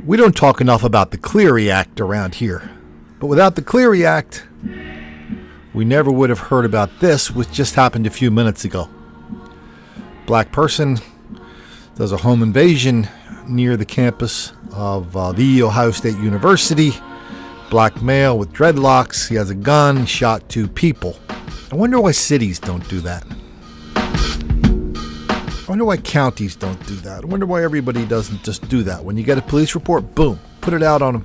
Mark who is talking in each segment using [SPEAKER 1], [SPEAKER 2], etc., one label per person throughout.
[SPEAKER 1] We don't talk enough about the Clery Act around here. But without the Clery Act, we never would have heard about this, which just happened a few minutes ago. Black person does a home invasion near the campus of the Ohio State University. Black male with dreadlocks. He has a gun. Shot 2 people. I wonder why cities don't do that. I wonder why counties don't do that. I wonder why everybody doesn't just do that. When you get a police report, boom, put it out on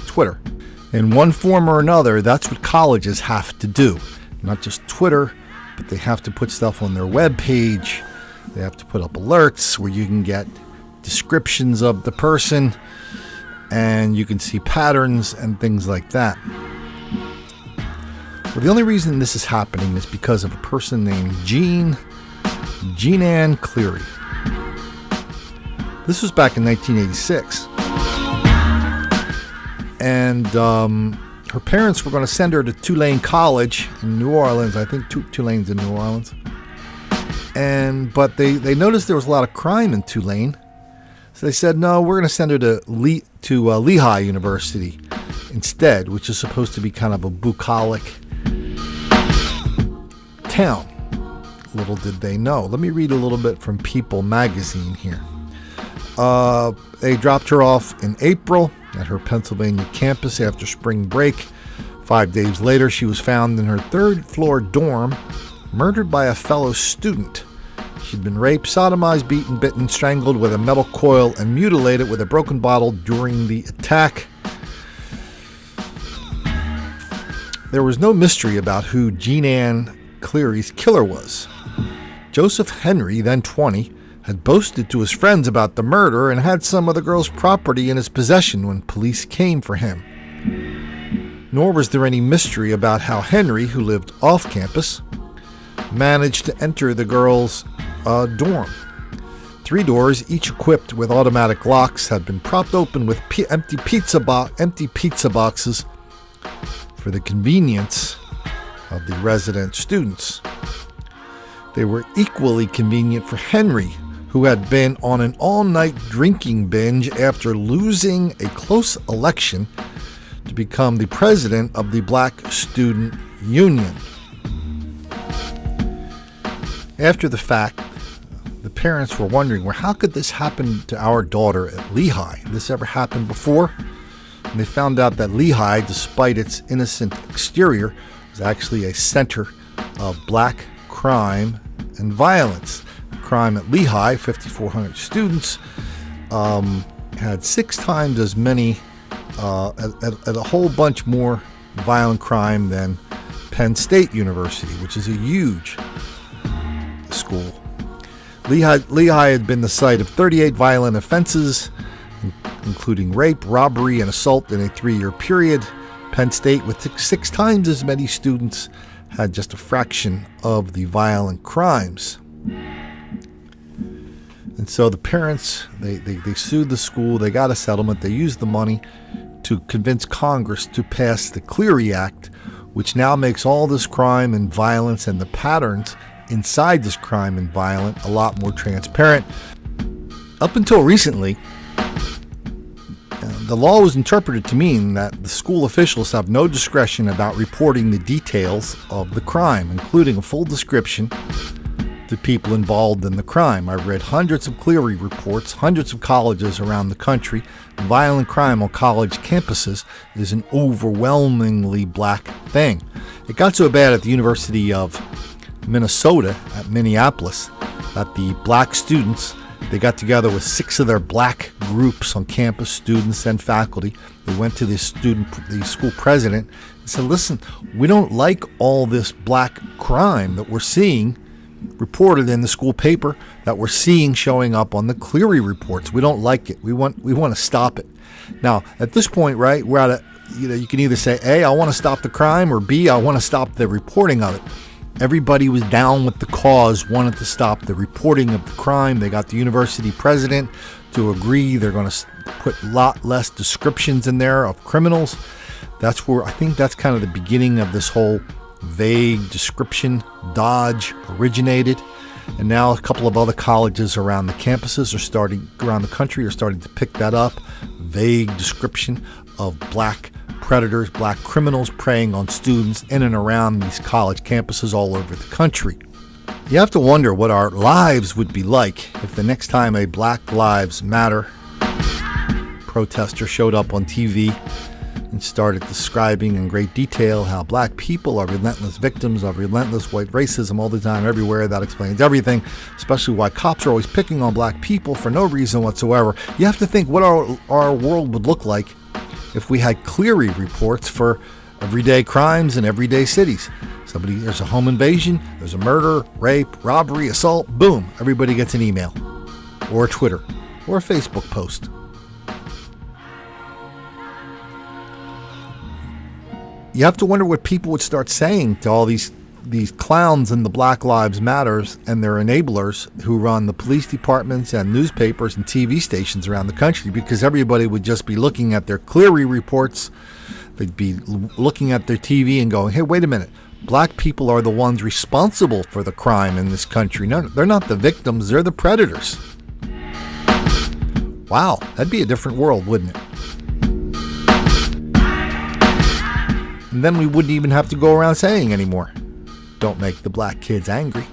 [SPEAKER 1] Twitter. In one form or another, that's what colleges have to do. Not just Twitter, but they have to put stuff on their webpage. They have to put up alerts where you can get descriptions of the person and you can see patterns and things like that. Well, the only reason this is happening is because of a person named Jean Ann Clery. This was back in 1986. And her parents were going to send her to Tulane College in New Orleans. I think Tulane's in New Orleans. But they noticed there was a lot of crime in Tulane. So they said, no, we're going to send her to Lehigh University instead, which is supposed to be kind of a bucolic town. Little did they know. Let me read a little bit from People magazine here. They dropped her off in April at her Pennsylvania campus after spring break. 5 days later, she was found in her 3rd-floor dorm, murdered by a fellow student. She'd been raped, sodomized, beaten, bitten, strangled with a metal coil, and mutilated with a broken bottle during the attack. There was no mystery about who Jean Ann Clery's killer was. Joseph Henry, then 20, had boasted to his friends about the murder and had some of the girl's property in his possession when police came for him. Nor was there any mystery about how Henry, who lived off campus, managed to enter the girl's dorm. 3 doors, each equipped with automatic locks, had been propped open with empty pizza boxes for the convenience of the resident students. They were equally convenient for Henry, who had been on an all-night drinking binge after losing a close election to become the president of the Black Student Union. After the fact, the parents were wondering, well, how could this happen to our daughter at Lehigh? This ever happened before? And they found out that Lehigh, despite its innocent exterior, was actually a center of black crime and violence. Crime at Lehigh, 5,400 students, had 6 times as many, at a whole bunch more violent crime than Penn State University, which is a huge school. Lehigh had been the site of 38 violent offenses, including rape, robbery, and assault in a 3-year period. Penn State, with 6 times as many students, had just a fraction of the violent crimes. And so the parents, they sued the school, they got a settlement, they used the money to convince Congress to pass the Clery Act, which now makes all this crime and violence and the patterns inside this crime and violence a lot more transparent. Up until recently, the law was interpreted to mean that the school officials have no discretion about reporting the details of the crime, including a full description to people involved in the crime. I've read hundreds of Clery reports, hundreds of colleges around the country. Violent crime on college campuses is an overwhelmingly black thing. It got so bad at the University of Minnesota at Minneapolis that the black students, they got together with 6 of their black groups on campus, students and faculty. They went to the school president and said, listen, we don't like all this black crime that we're seeing reported in the school paper, that we're seeing showing up on the Clery reports. We don't like it. We want to stop it. Now, at this point, right, we're at you can either say, A, I want to stop the crime, or B, I want to stop the reporting of it. Everybody was down with the cause, wanted to stop the reporting of the crime. They got the university president to agree they're going to put a lot less descriptions in there of criminals. That's where I think that's kind of the beginning of this whole vague description dodge originated. And now a couple of other colleges around the country are starting to pick that up. Vague description of black predators, black criminals preying on students in and around these college campuses all over the country. You have to wonder what our lives would be like if the next time a Black Lives Matter protester showed up on TV and started describing in great detail how black people are relentless victims of relentless white racism all the time, everywhere. That explains everything, especially why cops are always picking on black people for no reason whatsoever. You have to think what our world would look like if we had Clery reports for everyday crimes in everyday cities. There's a home invasion, there's a murder, rape, robbery, assault, boom, everybody gets an email or a Twitter or a Facebook post. You have to wonder what people would start saying to all these clowns in the Black Lives Matters and their enablers who run the police departments and newspapers and TV stations around the country, because everybody would just be looking at their Clery reports. They'd be looking at their TV and going, hey, wait a minute. Black people are the ones responsible for the crime in this country. No, they're not the victims, they're the predators. Wow, that'd be a different world, wouldn't it? And then we wouldn't even have to go around saying anymore, don't make the black kids angry.